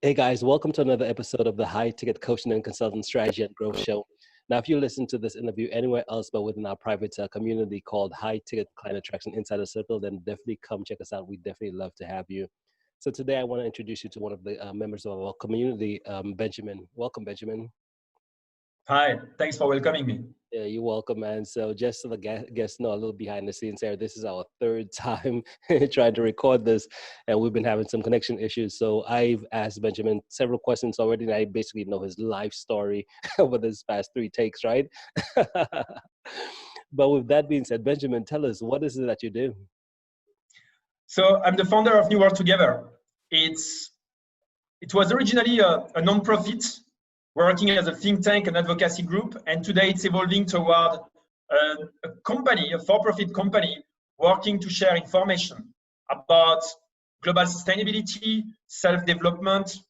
Hey guys, welcome to another episode of the High Ticket Coaching and Consultant Strategy and Growth Show. Now, if you listen to this interview anywhere else but within our private community called High Ticket Client Attraction Insider Circle, then definitely come check us out. We'd definitely love to have you. So today I want to introduce you to one of the members of our community, Benjamin. Welcome, Benjamin. Hi, thanks for welcoming me. Yeah, you're welcome, man. So just so the guests know a little behind the scenes here, this is our third time trying to record this, and we've been having some connection issues. So I've asked Benjamin several questions already, and I basically know his life story over this past 3 takes, right? But with that being said, Benjamin, tell us, what is it that you do? So I'm the founder of New World Together. It was originally a non-profit working as a think tank and advocacy group, and today it's evolving toward a company, a for-profit company, working to share information about global sustainability, self-development,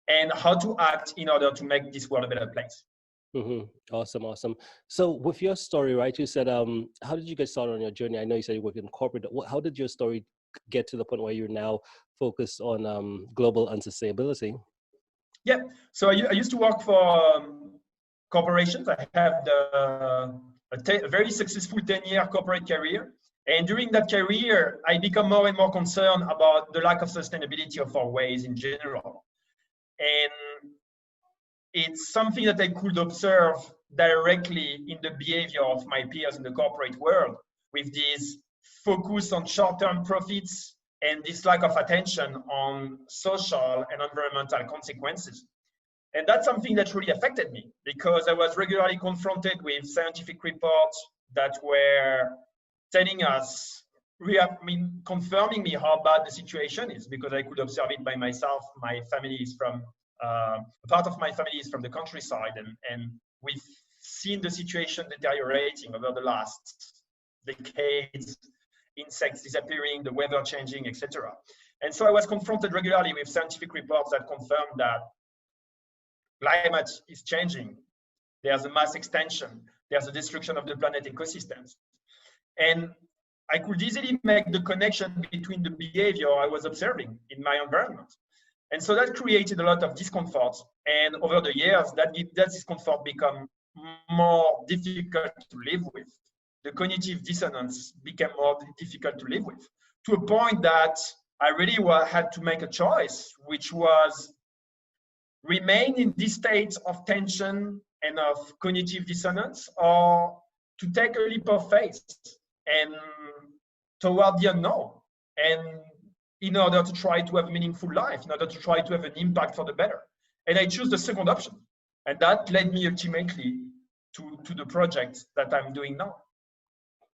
and how to act in order to make this world a better place. Mm-hmm. Awesome. So with your story, right, you said, how did you get started on your journey? I know you said you worked in corporate. How did your story get to the point where you're now focused on global unsustainability? Yeah, so I used to work for corporations. I had a very successful 10-year corporate career. And during that career, I become more and more concerned about the lack of sustainability of our ways in general. And it's something that I could observe directly in the behavior of my peers in the corporate world, with this focus on short-term profits and this lack of attention on social and environmental consequences. And that's something that really affected me, because I was regularly confronted with scientific reports that were telling us, confirming me how bad the situation is, because I could observe it by myself. My family is from, part of my family is from the countryside, and we've seen the situation deteriorating over the last decades. Insects disappearing, the weather changing, etc. And so I was confronted regularly with scientific reports that confirmed that climate is changing. There's a mass extinction. There's a destruction of the planet ecosystems. And I could easily make the connection between the behavior I was observing in my environment. And so that created a lot of discomfort. And over the years, that discomfort became more difficult to live with. The cognitive dissonance became more difficult to live with, to a point that I really had to make a choice, which was remain in this state of tension and of cognitive dissonance, or to take a leap of faith and toward the unknown, and in order to try to have a meaningful life, in order to try to have an impact for the better. And I choose the second option. And that led me ultimately to the project that I'm doing now.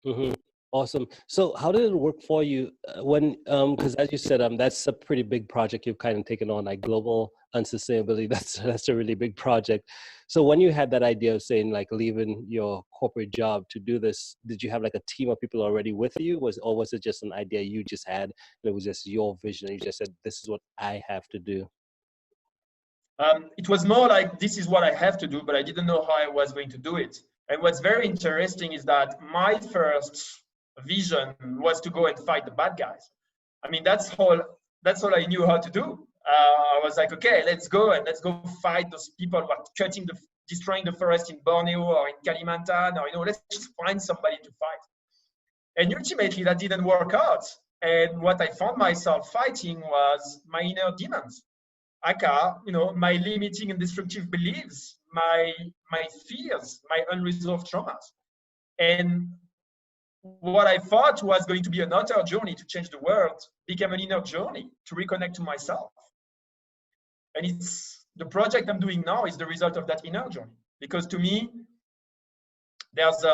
Mm-hmm. Awesome. So how did it work for you when, because as you said, that's a pretty big project you've kind of taken on, like global unsustainability. That's a really big project. So when you had that idea of saying like leaving your corporate job to do this, did you have like a team of people already with you? Or was it just an idea you just had and it was just your vision? You just said, this is what I have to do. It was more like, this is what I have to do, but I didn't know how I was going to do it. And what's very interesting is that my first vision was to go and fight the bad guys. I mean, that's all I knew how to do. I was like, okay, let's go fight those people who are destroying the forest in Borneo or in Kalimantan, or let's just find somebody to fight. And ultimately, that didn't work out. And what I found myself fighting was my inner demons. aka, my limiting and destructive beliefs, my fears, my unresolved traumas. And what I thought was going to be an outer journey to change the world became an inner journey to reconnect to myself. And it's the project I'm doing now is the result of that inner journey. Because to me, there's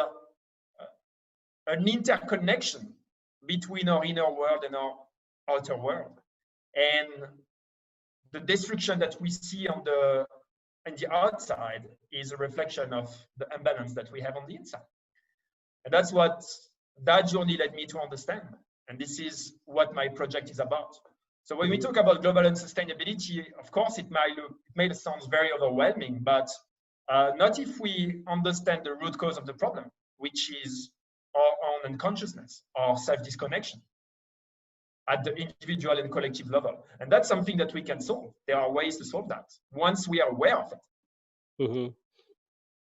an interconnection between our inner world and our outer world. And the destruction that we see on the outside is a reflection of the imbalance that we have on the inside. And that's what that journey led me to understand. And this is what my project is about. So when we talk about global unsustainability, of course, it may sound very overwhelming, but not if we understand the root cause of the problem, which is our own unconsciousness, our self-disconnection. at the individual and collective level. And that's something that we can solve. There are ways to solve that once we are aware of it. Mm-hmm.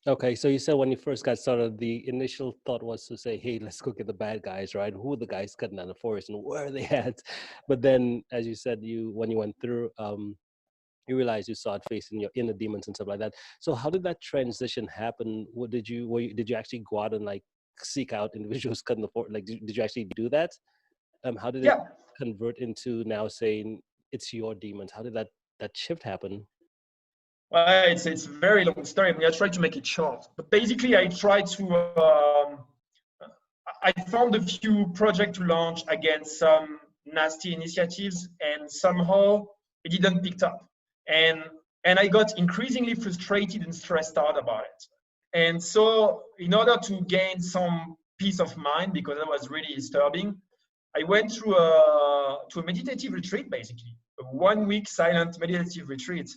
Okay, so you said when you first got started, the initial thought was to say, "Hey, let's go get the bad guys, right? Who are the guys cutting down the forest, and where are they at?" But then, as you said, when you went through, you realized you started facing your inner demons and stuff like that. So, how did that transition happen? What did you did you actually go out and like seek out individuals cutting the forest? Like, did you actually do that? How did it Yeah. convert into now saying it's your demons? How did that shift happen? Well, it's a very long story. I mean, I try to make it short, but basically, I found a few projects to launch against some nasty initiatives, and somehow it didn't pick up, and I got increasingly frustrated and stressed out about it. And so, in order to gain some peace of mind, because that was really disturbing, I went through to a meditative retreat, basically a 1 week silent meditative retreat.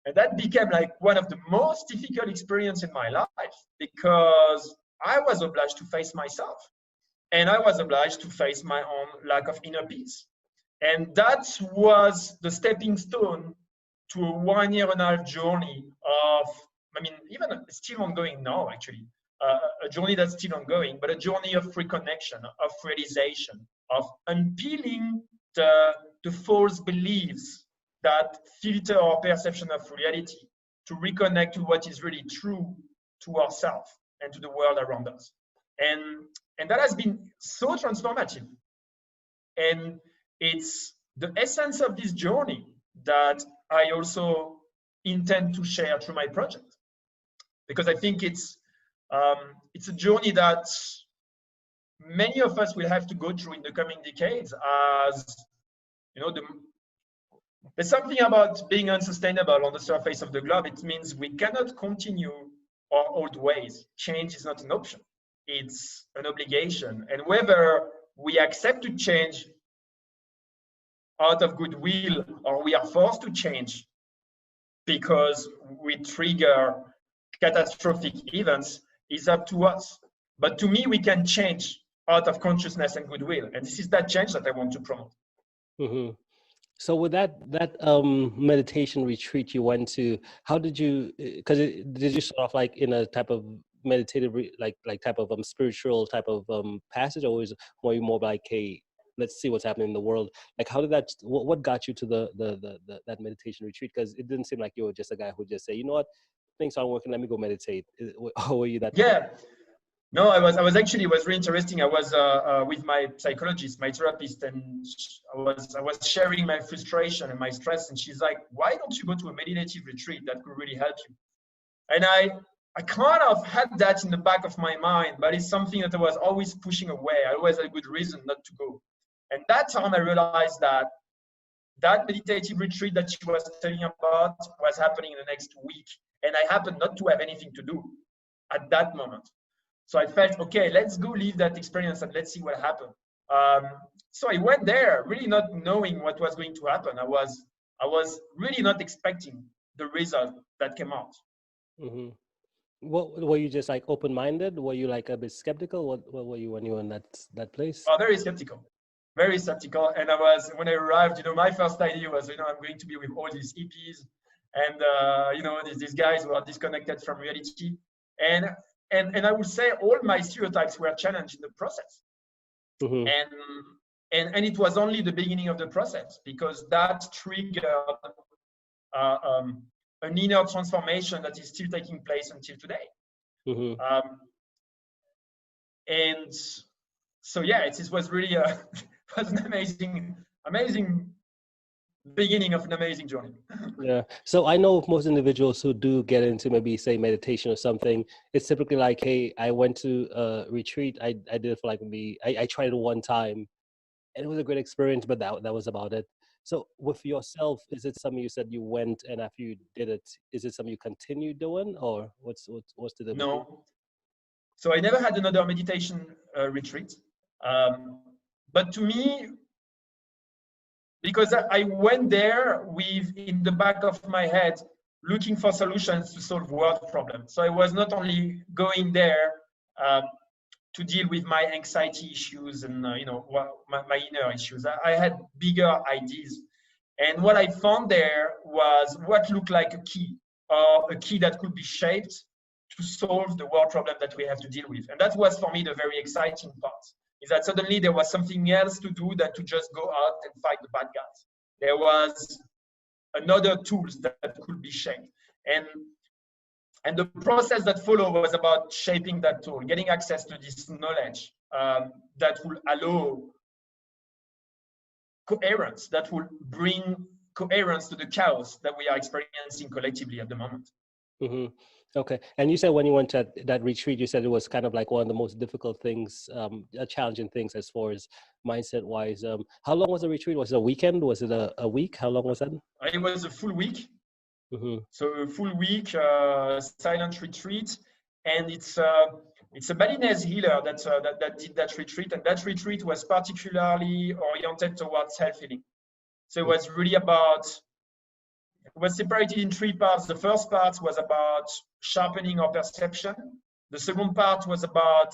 And that became like one of the most difficult experiences in my life, because I was obliged to face myself, and I was obliged to face my own lack of inner peace. And that was the stepping stone to a 1.5 year journey of, I mean, even still ongoing now, actually, a journey that's still ongoing, but a journey of reconnection, of realization, of unpeeling the false beliefs that filter our perception of reality, to reconnect to what is really true to ourselves and to the world around us. And that has been so transformative. And it's the essence of this journey that I also intend to share through my project, because I think it's a journey that many of us will have to go through in the coming decades. As you know, there's something about being unsustainable on the surface of the globe. It means we cannot continue our old ways. Change is not an option, it's an obligation. And whether we accept to change out of goodwill, or we are forced to change because we trigger catastrophic events, is up to us. But to me, we can change out of consciousness and goodwill. And this is that change that I want to promote. Mm-hmm. So with that meditation retreat you went to, how did you? Because did you start off like in a type of meditative, like type of spiritual type of passage, or were you more like, hey, let's see what's happening in the world? Like, how did that? What got you to the that meditation retreat? Because it didn't seem like you were just a guy who just say, you know what, things aren't working, let me go meditate. Or were you that? Yeah. No, I was actually, it was really interesting. I was with my psychologist, my therapist, and I was sharing my frustration and my stress. And she's like, "Why don't you go to a meditative retreat that could really help you?" And I kind of had that in the back of my mind, but it's something that I was always pushing away. I always had a good reason not to go. And that time I realized that meditative retreat that she was telling about was happening in the next week, and I happened not to have anything to do at that moment. So I felt, okay, let's go live that experience and let's see what happened. So I went there really not knowing what was going to happen. I was really not expecting the result that came out. Mm-hmm. What were you, just like open-minded? Were you like a bit skeptical? What were you when you were in that place? Oh, very skeptical, very skeptical. And when I arrived, my first idea was, I'm going to be with all these hippies and these guys who are disconnected from reality. And I would say all my stereotypes were challenged in the process. Mm-hmm. And it was only the beginning of the process, because that triggered an inner transformation that is still taking place until today. Mm-hmm. And so, yeah, it was really was an amazing beginning of an amazing journey. Yeah. So I know of most individuals who do get into maybe say meditation or something, it's typically like, hey, I went to a retreat. I did it for like maybe, I tried it one time and it was a great experience, but that was about it. So with yourself, is it something you said you went and after you did it, is it something you continue doing, or what's the difference? No. So I never had another meditation retreat. But to me, because I went there with, in the back of my head, looking for solutions to solve world problems. So I was not only going there to deal with my anxiety issues and my inner issues. I had bigger ideas, and what I found there was what looked like a key, or a key that could be shaped to solve the world problem that we have to deal with. And that was for me the very exciting part, is that suddenly there was something else to do than to just go out and fight the bad guys. There was another tools that could be shaped. And the process that followed was about shaping that tool, getting access to this knowledge that will allow coherence, that will bring coherence to the chaos that we are experiencing collectively at the moment. Mm-hmm. Okay. And you said when you went to that retreat, you said it was kind of like one of the most difficult things, challenging things as far as mindset wise. How long was the retreat? Was it a weekend? Was it a week? How long was that? It was a full week. Mm-hmm. So a full week, silent retreat. And it's a Balinese healer that did that retreat. And that retreat was particularly oriented towards self-healing. So it was really about, it was separated in three parts. The first part was about sharpening our perception. The second part was about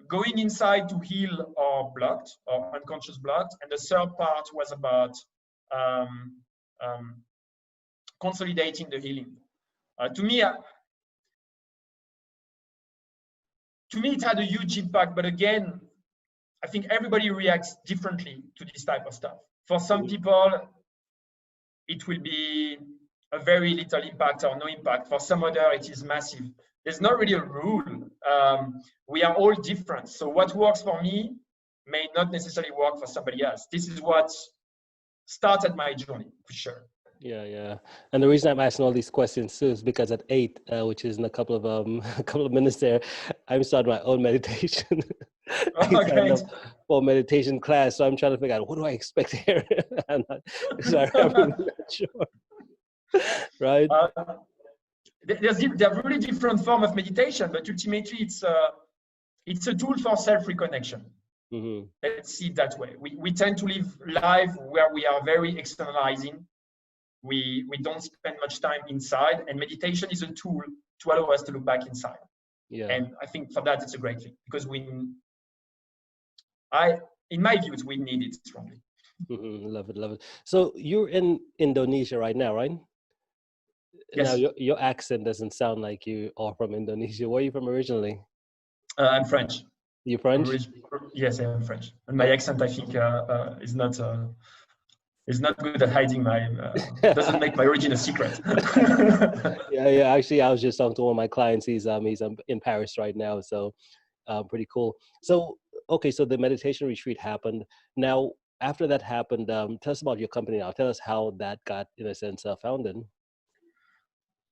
going inside to heal our blocked, or unconscious blocked. And the third part was about consolidating the healing. To me, it had a huge impact. But again, I think everybody reacts differently to this type of stuff. For some people, it will be a very little impact or no impact. For some other, it is massive. There's not really a rule. We are all different. So what works for me may not necessarily work for somebody else. This is what started my journey, for sure. Yeah. And the reason I'm asking all these questions too is because at 8, which is in a couple of minutes there, I'm starting my own meditation. Okay. For meditation class, so I'm trying to figure out what do I expect here. I'm really not sure. Right? There are really different forms of meditation, but ultimately it's a tool for self-reconnection. Mm-hmm. Let's see it that way. We tend to live life where we are very externalizing. We don't spend much time inside, and meditation is a tool to allow us to look back inside. Yeah. And I think for that, it's a great thing, because in my views, we need it strongly. Mm-hmm. Love it. So you're in Indonesia right now, right? Yes. Now your accent doesn't sound like you are from Indonesia. Where are you from originally? I'm French. You're French? Yes, I'm French. And my accent, I think, is not good at hiding my, doesn't make my origin a secret. Yeah. Actually, I was just talking to one of my clients. He's in Paris right now. So pretty cool. So, okay. So the meditation retreat happened. Now, after that happened, tell us about your company now. Tell us how that got, in a sense, founded.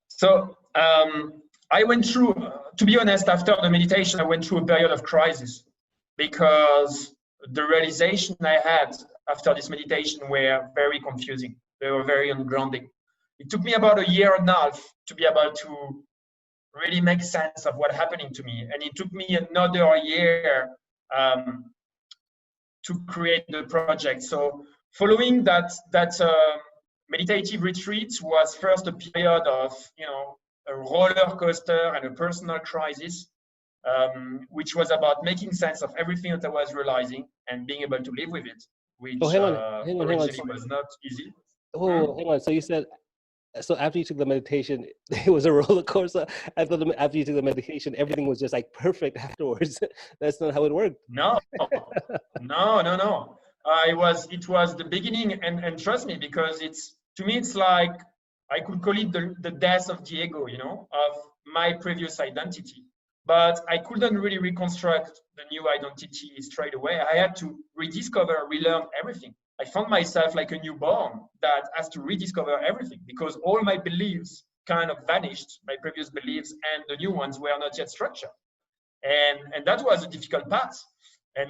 So I went through, to be honest, after the meditation, I went through a period of crisis, because the realization I had after this meditation were very confusing. They were very ungrounding. It took me about a year and a half to be able to really make sense of what's happening to me. And it took me another year to create the project. So following that meditative retreat was first a period of, a roller coaster and a personal crisis, which was about making sense of everything that I was realizing and being able to live with it, which originally was not easy. Hang on. So you said, so after you took the meditation, it was a roller coaster. After you took the meditation, everything was just like perfect afterwards. That's not how it worked. No. It was the beginning, and trust me, because to me it's like, I could call it the death of the ego, of my previous identity. But I couldn't really reconstruct the new identity straight away. I had to rediscover, relearn everything. I found myself like a newborn that has to rediscover everything, because all my beliefs kind of vanished, my previous beliefs, and the new ones were not yet structured. And that was a difficult path. And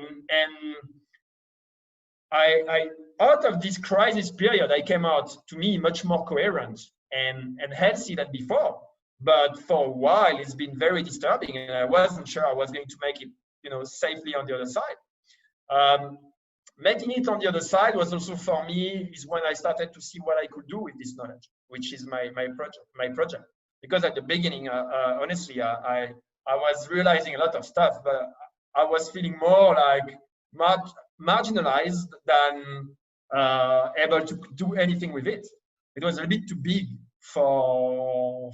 I out of this crisis period, I came out, to me, much more coherent and healthy than before. But for a while, it's been very disturbing, and I wasn't sure I was going to make it, safely on the other side. Making it on the other side was also, for me, is when I started to see what I could do with this knowledge, which is my project. Because at the beginning, honestly, I was realizing a lot of stuff, but I was feeling more like marginalized than able to do anything with it. It was a bit too big for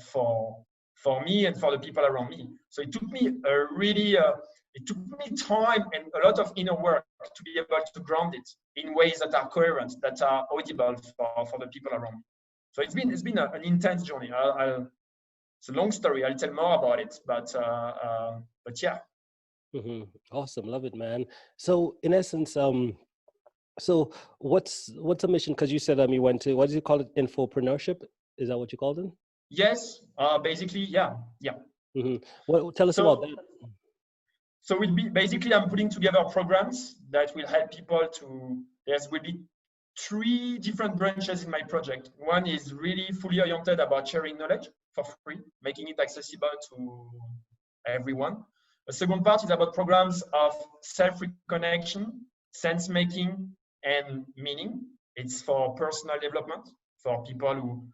me and for the people around me. So it took me it took me time and a lot of inner work to be able to ground it in ways that are coherent, that are audible for the people around me. So it's been an intense journey. It's a long story. I'll tell more about it, but yeah. Mm-hmm. Awesome, love it, man. So in essence, so what's the mission? Because you said you went to, what do you call it, infopreneurship? Is that what you called it? Yes, basically, yeah. Mm-hmm. Well, tell us about that. So basically, I'm putting together programs that will help people there will be 3 different branches in my project. One is really fully oriented about sharing knowledge for free, making it accessible to everyone. The second part is about programs of self-reconnection, sense-making, and meaning. It's for personal development, for people who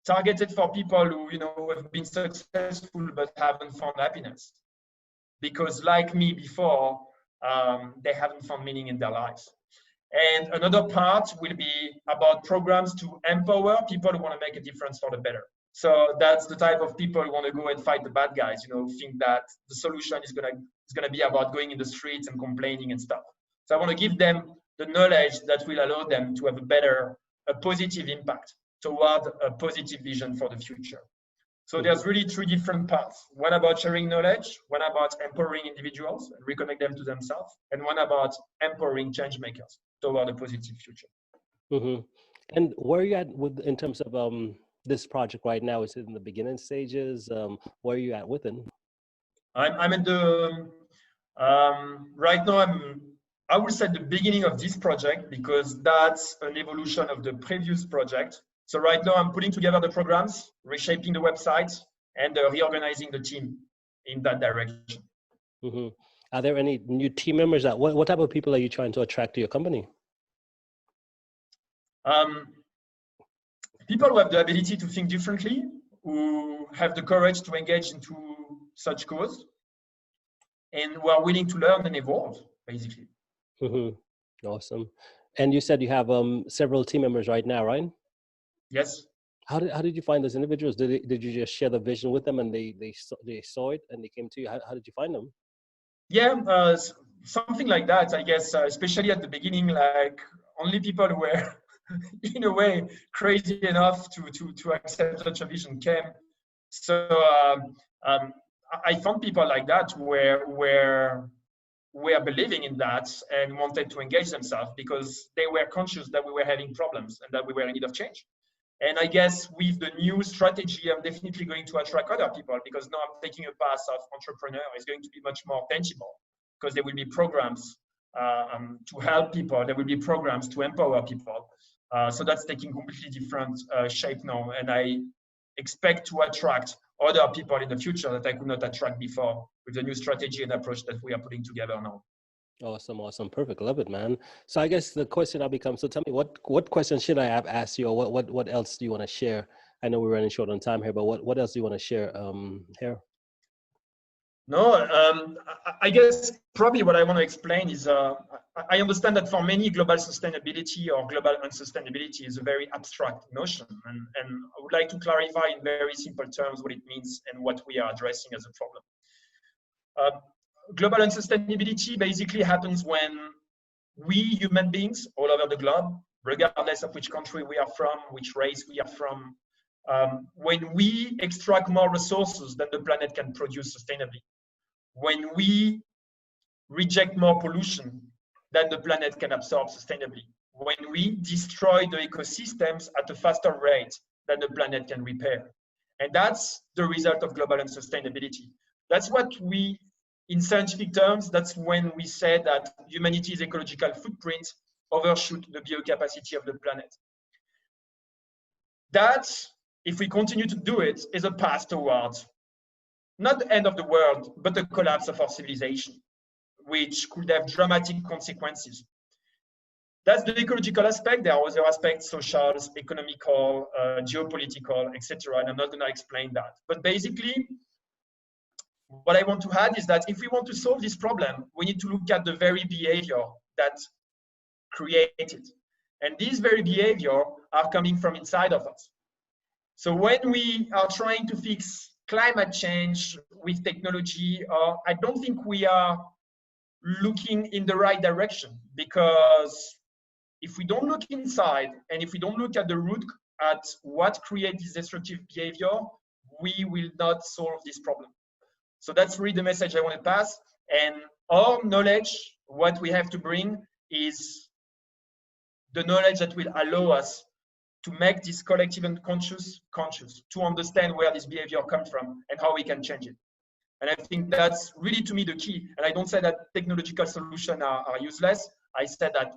targeted for people who have been successful but haven't found happiness. Because like me before, they haven't found meaning in their lives. And another part will be about programs to empower people who want to make a difference for the better. So that's the type of people who want to go and fight the bad guys, think that the solution is gonna be about going in the streets and complaining and stuff. So I want to give them the knowledge that will allow them to have a positive impact toward a positive vision for the future. So there's really 3 different paths. One about sharing knowledge, one about empowering individuals and reconnect them to themselves, and one about empowering change makers toward a positive future. Mm-hmm. And where are you at in terms of this project right now? Is it in the beginning stages? Where are you at with it? I'm at the right now. I would say the beginning of this project, because that's an evolution of the previous project. So right now I'm putting together the programs, reshaping the website, and reorganizing the team in that direction. Mm-hmm. Are there any new team members? What type of people are you trying to attract to your company? People who have the ability to think differently, who have the courage to engage into such cause, and who are willing to learn and evolve, basically. Mm-hmm. Awesome. And you said you have several team members right now, right? Yes. How did you find those individuals? Did you just share the vision with them and they saw it and they came to you? How did you find them? Yeah, something like that, I guess, especially at the beginning, like only people who were in a way crazy enough to accept such a vision came. So I found people like that were believing in that and wanted to engage themselves because they were conscious that we were having problems and that we were in need of change. And I guess with the new strategy, I'm definitely going to attract other people, because now I'm taking a path of entrepreneur. It's going to be much more tangible, because there will be programs to help people. There will be programs to empower people. So that's taking completely different shape now. And I expect to attract other people in the future that I could not attract before with the new strategy and approach that we are putting together now. Awesome. Perfect. Love it, man. So I guess the question now becomes, so tell me, what question should I have asked you, or what else do you want to share? I know we're running short on time here, but what else do you want to share here? No, I guess probably what I want to explain is I understand that for many, global sustainability or global unsustainability is a very abstract notion. And I would like to clarify in very simple terms what it means and what we are addressing as a problem. Global unsustainability basically happens when we human beings all over the globe, regardless of which country we are from, which race we are from, when we extract more resources than the planet can produce sustainably, when we reject more pollution than the planet can absorb sustainably, when we destroy the ecosystems at a faster rate than the planet can repair. And that's the result of global unsustainability. That's what we, in scientific terms, that's when we say that humanity's ecological footprint overshoot the biocapacity of the planet. That, if we continue to do it, is a path towards not the end of the world, but the collapse of our civilization, which could have dramatic consequences. That's the ecological aspect. There are other aspects, social, economical, geopolitical, etc. And I'm not going to explain that. But basically, what I want to add is that if we want to solve this problem, we need to look at the very behavior that creates it. And these very behavior are coming from inside of us. So when we are trying to fix climate change with technology, I don't think we are looking in the right direction, because if we don't look inside and if we don't look at the root, at what creates this destructive behavior, we will not solve this problem. So that's really the message I want to pass. And our knowledge, what we have to bring is the knowledge that will allow us to make this collective and conscious, to understand where this behavior comes from and how we can change it. And I think that's really, to me, the key. And I don't say that technological solutions are useless. I said that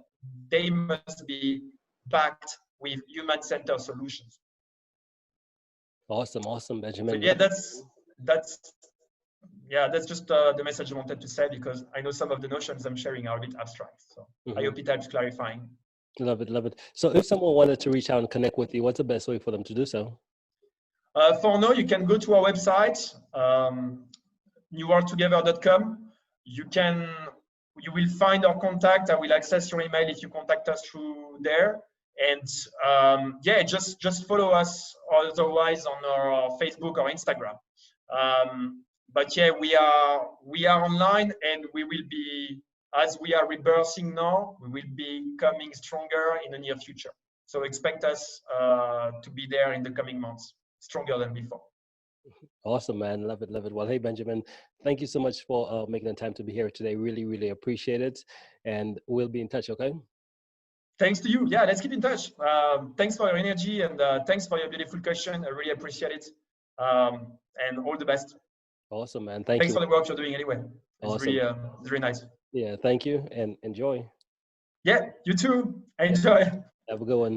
they must be backed with human-centered solutions. Awesome, Benjamin. So yeah, that's just the message I wanted to say, because I know some of the notions I'm sharing are a bit abstract. So I hope it helps clarifying. Love it. So if someone wanted to reach out and connect with you, what's the best way for them to do so? For now, you can go to our website, newworldtogether.com. You will find our contact. I will access your email if you contact us through there. And yeah, just follow us otherwise on our Facebook or Instagram. But yeah, we are online, and we will be, as we are rebirthing now, we will be coming stronger in the near future. So expect us to be there in the coming months, stronger than before. Awesome, man. Love it. Well, hey, Benjamin, thank you so much for making the time to be here today. Really appreciate it. And we'll be in touch, okay? Thanks to you. Yeah, let's keep in touch. Thanks for your energy, and thanks for your beautiful question. I really appreciate it. And all the best. Awesome, man. Thanks for the work you're doing anyway. It's awesome. Really nice. Yeah, thank you, and enjoy. Yeah, you too. Enjoy. Have a good one.